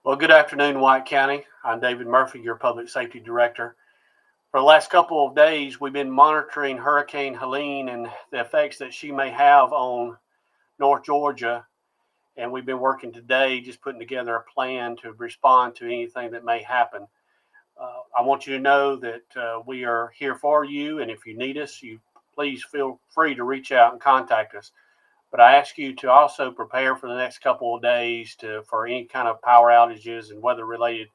Well, good afternoon, White County. I'm David Murphy, your Public Safety Director. For the last couple of days, we've been monitoring Hurricane Helene and the effects that she may have on North Georgia. And we've been working today just putting together a plan to respond to anything that may happen. I want you to know that we are here for you. And if you need us, you please feel free to reach out and contact us. But I ask you to also prepare for the next couple of days for any kind of power outages and weather related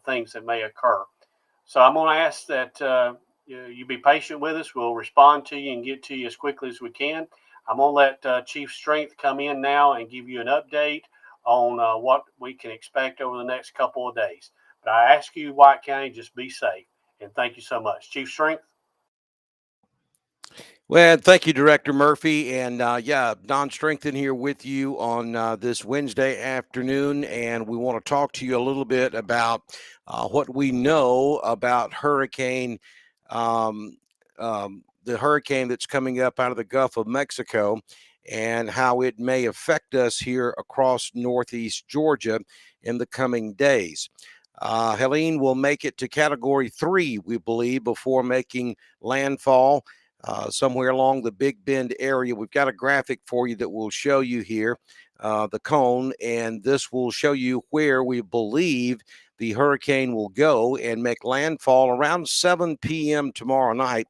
things that may occur. So I'm going to ask that you be patient with us. We'll respond to you and get to you as quickly as we can. I'm going to let Chief Strength come in now and give you an update on what we can expect over the next couple of days. But I ask you, White County, just be safe. And thank you so much. Chief Strength? Well, thank you, Director Murphy. And Don Strengthen here with you on this Wednesday afternoon. And we want to talk to you a little bit about what we know about the hurricane that's coming up out of the Gulf of Mexico and how it may affect us here across northeast Georgia in the coming days. Helene will make it to Category 3, we believe, before making landfall somewhere along the Big Bend area. We've got a graphic for you that will show you here, the cone, and this will show you where we believe the hurricane will go and make landfall around 7 p.m. tomorrow night,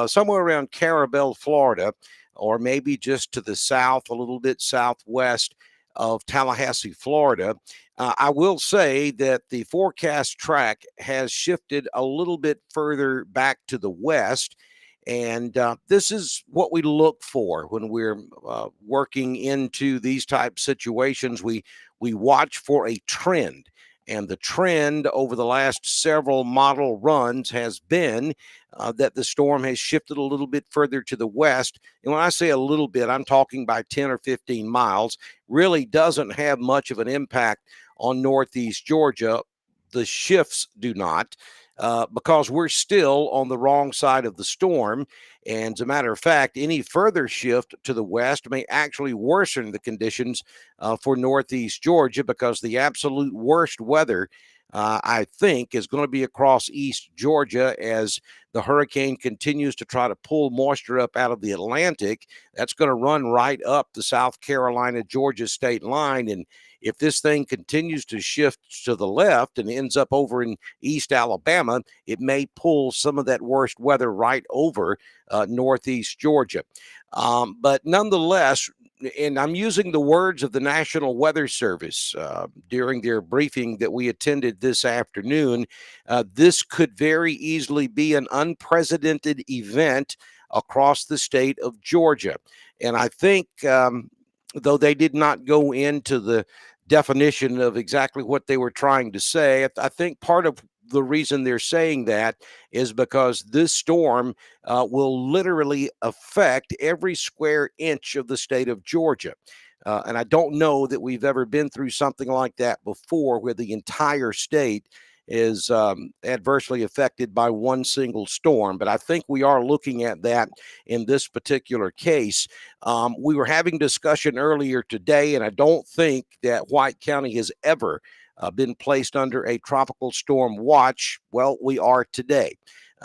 somewhere around Carabel, Florida, or maybe just to the south, a little bit southwest of Tallahassee, Florida. I will say that the forecast track has shifted a little bit further back to the west. And this is what we look for when we're working into these type situations. We watch for a trend. And the trend over the last several model runs has been that the storm has shifted a little bit further to the west. And when I say a little bit, I'm talking by 10 or 15 miles. Really doesn't have much of an impact on northeast Georgia. The shifts do not. Because we're still on the wrong side of the storm. And as a matter of fact, any further shift to the west may actually worsen the conditions for northeast Georgia, because the absolute worst weather, I think, is going to be across East Georgia as the hurricane continues to try to pull moisture up out of the Atlantic. That's going to run right up the South Carolina-Georgia state line. And if this thing continues to shift to the left and ends up over in East Alabama, it may pull some of that worst weather right over northeast Georgia. But nonetheless, and I'm using the words of the National Weather Service during their briefing that we attended this afternoon, this could very easily be an unprecedented event across the state of Georgia. And I think, though they did not go into the definition of exactly what they were trying to say, I think part of the reason they're saying that is because this storm will literally affect every square inch of the state of Georgia. And I don't know that we've ever been through something like that before, where the entire state is adversely affected by one single storm. But I think we are looking at that in this particular case. We were having discussion earlier today, and I don't think that White County has ever been placed under a tropical storm watch. Well, we are today.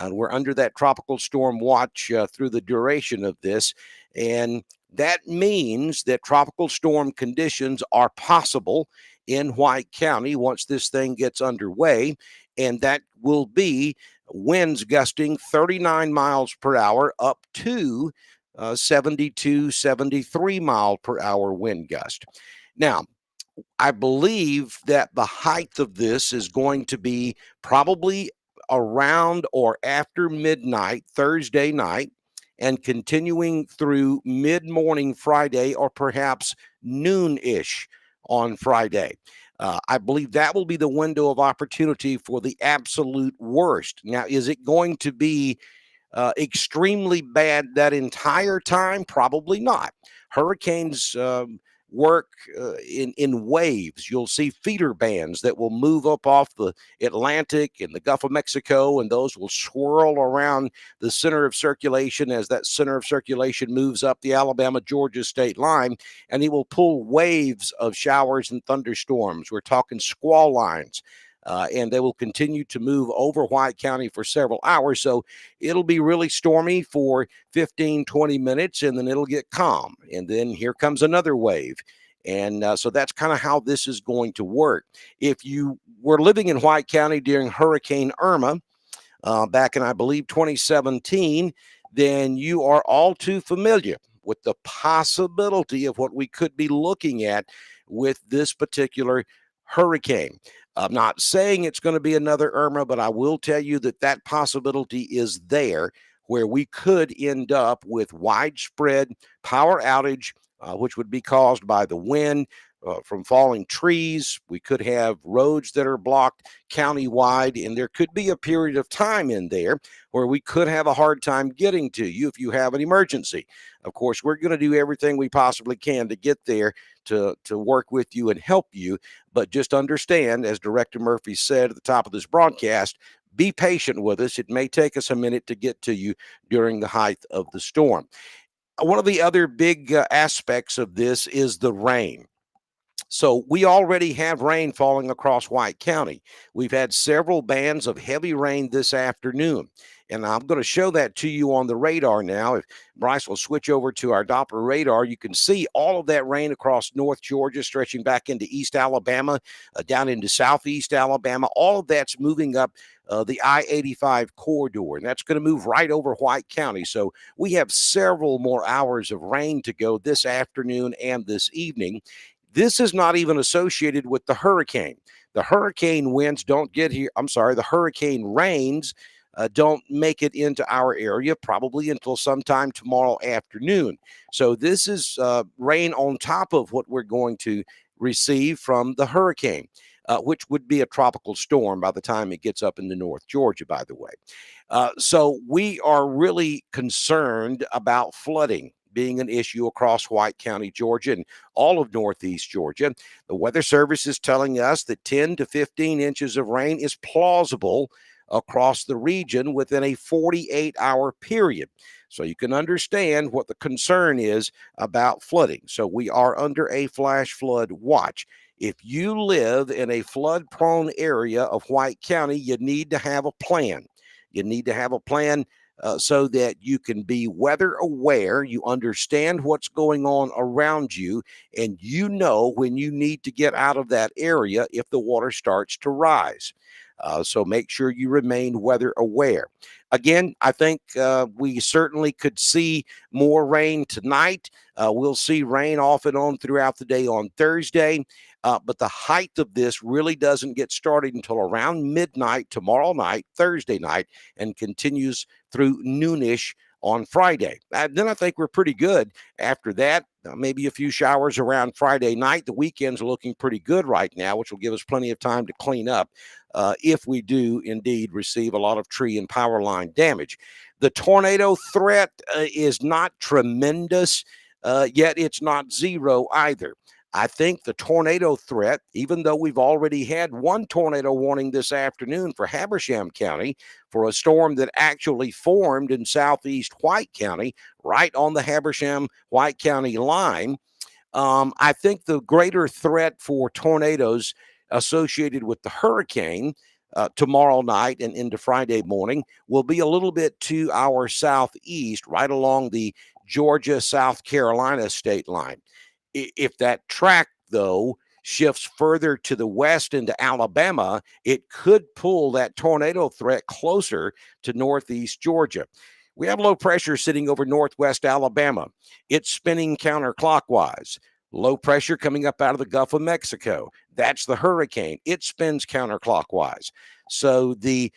We're under that tropical storm watch through the duration of this. And that means that tropical storm conditions are possible in White County once this thing gets underway. And that will be winds gusting 39 miles per hour up to 72, 73 mile per hour wind gust. Now, I believe that the height of this is going to be probably around or after midnight Thursday night, and continuing through mid-morning Friday, or perhaps noon-ish on Friday. I believe that will be the window of opportunity for the absolute worst. Now, is it going to be extremely bad that entire time? Probably not. Hurricanes work in waves. You'll see feeder bands that will move up off the Atlantic and the Gulf of Mexico, and those will swirl around the center of circulation as that center of circulation moves up the Alabama-Georgia state line, and it will pull waves of showers and thunderstorms. We're talking squall lines. And they will continue to move over White County for several hours. So it'll be really stormy for 15, 20 minutes, and then it'll get calm. And then here comes another wave. And so that's kind of how this is going to work. If you were living in White County during Hurricane Irma back in, I believe, 2017, then you are all too familiar with the possibility of what we could be looking at with this particular hurricane. I'm not saying it's going to be another Irma, but I will tell you that that possibility is there, where we could end up with widespread power outage, which would be caused by the wind from falling trees. We could have roads that are blocked countywide, and there could be a period of time in there where we could have a hard time getting to you if you have an emergency. Of course, we're going to do everything we possibly can to get there to work with you and help you. But just understand, as Director Murphy said at the top of this broadcast, be patient with us. It may take us a minute to get to you during the height of the storm. One of the other big aspects of this is the rain. So we already have rain falling across White County. We've had several bands of heavy rain this afternoon. And I'm going to show that to you on the radar now. If Bryce will switch over to our Doppler radar, you can see all of that rain across North Georgia, stretching back into East Alabama, down into Southeast Alabama. All of that's moving up the I-85 corridor, and that's going to move right over White County. So we have several more hours of rain to go this afternoon and this evening. This is not even associated with the hurricane. The hurricane winds don't get here. I'm sorry, the hurricane rains don't make it into our area probably until sometime tomorrow afternoon. So this is rain on top of what we're going to receive from the hurricane, which would be a tropical storm by the time it gets up into North Georgia, by the way. So we are really concerned about flooding being an issue across White County, Georgia, and all of Northeast Georgia. The Weather Service is telling us that 10 to 15 inches of rain is plausible across the region within a 48-hour period. So you can understand what the concern is about flooding. So we are under a flash flood watch. If you live in a flood-prone area of White County, you need to have a plan. You need to have a plan so that you can be weather aware, you understand what's going on around you, and you know when you need to get out of that area if the water starts to rise. So make sure you remain weather aware. Again, I think we certainly could see more rain tonight. We'll see rain off and on throughout the day on Thursday. But the height of this really doesn't get started until around midnight tomorrow night, Thursday night, and continues through noonish on Friday. Then I think we're pretty good after that. Maybe a few showers around Friday night. The weekends are looking pretty good right now, which will give us plenty of time to clean up if we do indeed receive a lot of tree and power line damage. The tornado threat is not tremendous, yet it's not zero either. I think the tornado threat, even though we've already had one tornado warning this afternoon for Habersham County for a storm that actually formed in southeast White County, right on the Habersham-White County line, I think the greater threat for tornadoes associated with the hurricane tomorrow night and into Friday morning will be a little bit to our southeast, right along the Georgia-South Carolina state line. If that track, though, shifts further to the west into Alabama, it could pull that tornado threat closer to northeast Georgia. We have low pressure sitting over northwest Alabama. It's spinning counterclockwise. Low pressure coming up out of the Gulf of Mexico. That's the hurricane. It spins counterclockwise. So the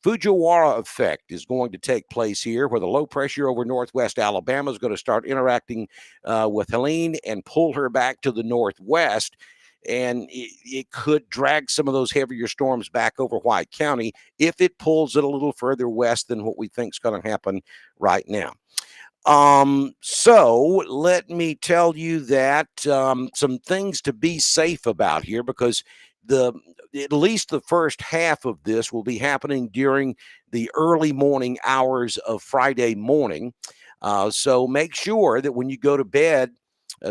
Fujiwara effect is going to take place here, where the low pressure over northwest Alabama is going to start interacting with Helene and pull her back to the northwest. And it could drag some of those heavier storms back over White County if it pulls it a little further west than what we think is going to happen right now. So let me tell you that some things to be safe about here, because the at least the first half of this will be happening during the early morning hours of Friday morning. So make sure that when you go to bed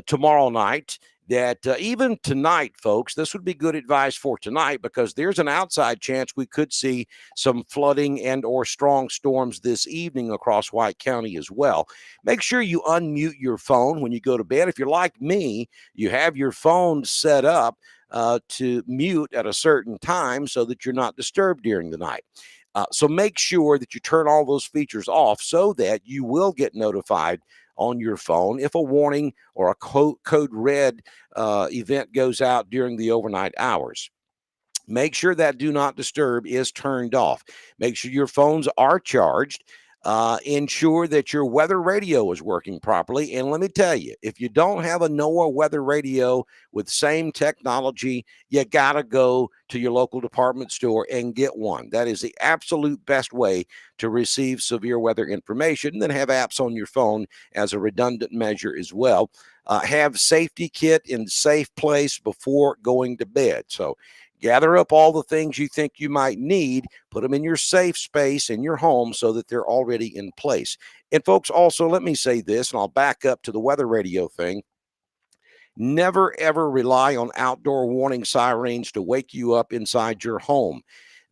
tomorrow night, that even tonight, folks, this would be good advice for tonight, because there's an outside chance we could see some flooding and or strong storms this evening across White County as well. Make sure you unmute your phone when you go to bed. If you're like me, you have your phone set up to mute at a certain time so that you're not disturbed during the night. So make sure that you turn all those features off so that you will get notified on your phone if a warning or a code red event goes out during the overnight hours. Make sure that do not disturb is turned off. Make sure your phones are charged. Ensure that your weather radio is working properly. And let me tell you, if you don't have a NOAA weather radio with same technology, you got to go to your local department store and get one. That is the absolute best way to receive severe weather information. And then have apps on your phone as a redundant measure as well. Have safety kit in safe place before going to bed. So gather up all the things you think you might need, put them in your safe space in your home so that they're already in place. And folks, also, let me say this, and I'll back up to the weather radio thing. Never, ever rely on outdoor warning sirens to wake you up inside your home.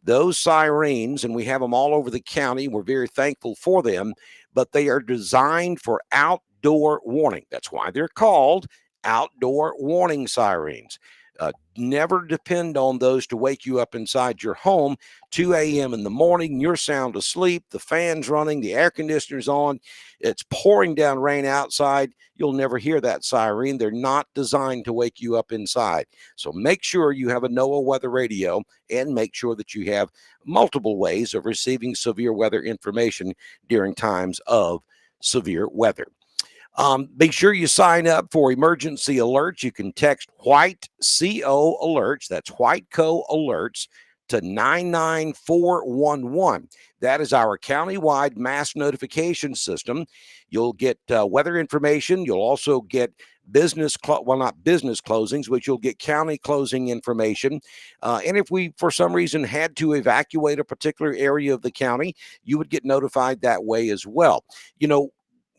Those sirens, and we have them all over the county, we're very thankful for them, but they are designed for outdoor warning. That's why they're called outdoor warning sirens. Never depend on those to wake you up inside your home 2 a.m. in the morning. You're sound asleep, the fan's running, the air conditioner's on, it's pouring down rain outside. You'll never hear that siren. They're not designed to wake you up inside. So make sure you have a NOAA weather radio, and make sure that you have multiple ways of receiving severe weather information during times of severe weather. Be sure you sign up for emergency alerts. You can text White CO alerts. That's White Co alerts to 99411. That is our countywide mass notification system. You'll get weather information. You'll also get not business closings, but you'll get county closing information. And if we, for some reason, had to evacuate a particular area of the county, you would get notified that way as well. You know,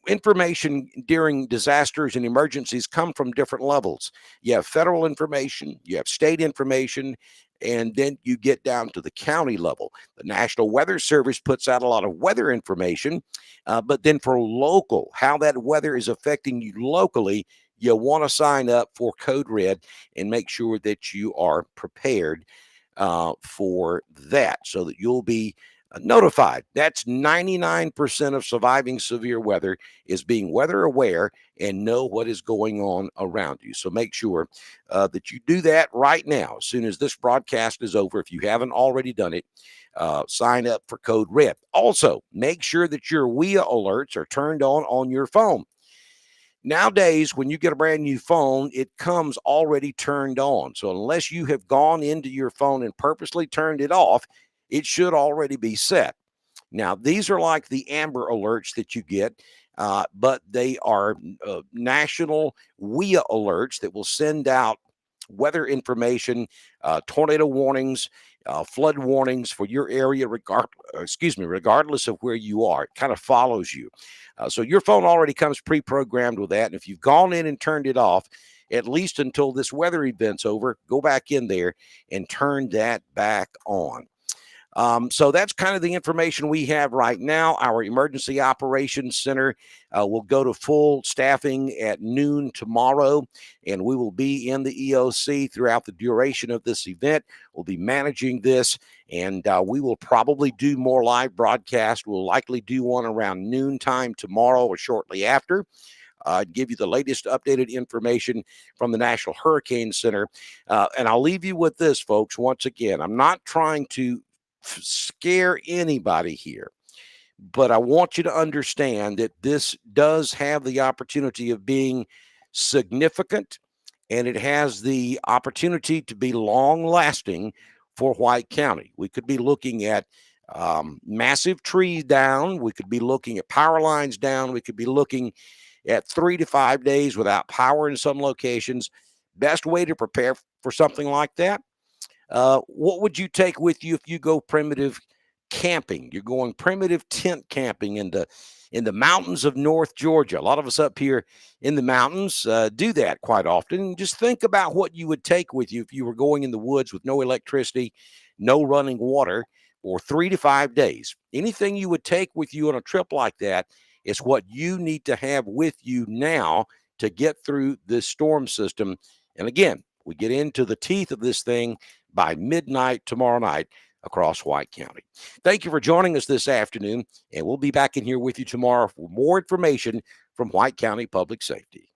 information during disasters and emergencies come from different levels. You have federal information, you have state information, and then you get down to the county level. The National Weather Service puts out a lot of weather information, but then for local, how that weather is affecting you locally, you want to sign up for Code Red and make sure that you are prepared for that so that you'll be notified. That's 99% of surviving severe weather, is being weather aware and know what is going on around you. So make sure that you do that right now. As soon as this broadcast is over, if you haven't already done it, sign up for Code Red. Also, make sure that your WIA alerts are turned on your phone. Nowadays, when you get a brand new phone, it comes already turned on. So unless you have gone into your phone and purposely turned it off, it should already be set. Now, these are like the Amber alerts that you get, but they are national WIA alerts that will send out weather information, tornado warnings, flood warnings for your area, regardless of where you are. It kind of follows you. So your phone already comes pre-programmed with that. And if you've gone in and turned it off, at least until this weather event's over, go back in there and turn that back on. So that's kind of the information we have right now. Our Emergency Operations Center will go to full staffing at noon tomorrow, and we will be in the EOC throughout the duration of this event. We'll be managing this, and we will probably do more live broadcasts. We'll likely do one around noontime tomorrow or shortly after. Give you the latest updated information from the National Hurricane Center. And I'll leave you with this, folks. Once again, I'm not trying to scare anybody here, but I want you to understand that this does have the opportunity of being significant, and it has the opportunity to be long lasting for White County. We could be looking at Massive trees down. We could be looking at power lines down. We could be looking at 3 to 5 days without power in some locations. Best way to prepare for something like that. What would you take with you if you go primitive camping? You're going primitive tent camping in the mountains of North Georgia. A lot of us up here in the mountains do that quite often. Just think about what you would take with you if you were going in the woods with no electricity, no running water, for 3 to 5 days. Anything you would take with you on a trip like that is what you need to have with you now to get through this storm system. And again, we get into the teeth of this thing by midnight tomorrow night across White County. Thank you for joining us this afternoon, and we'll be back in here with you tomorrow for more information from White County Public Safety.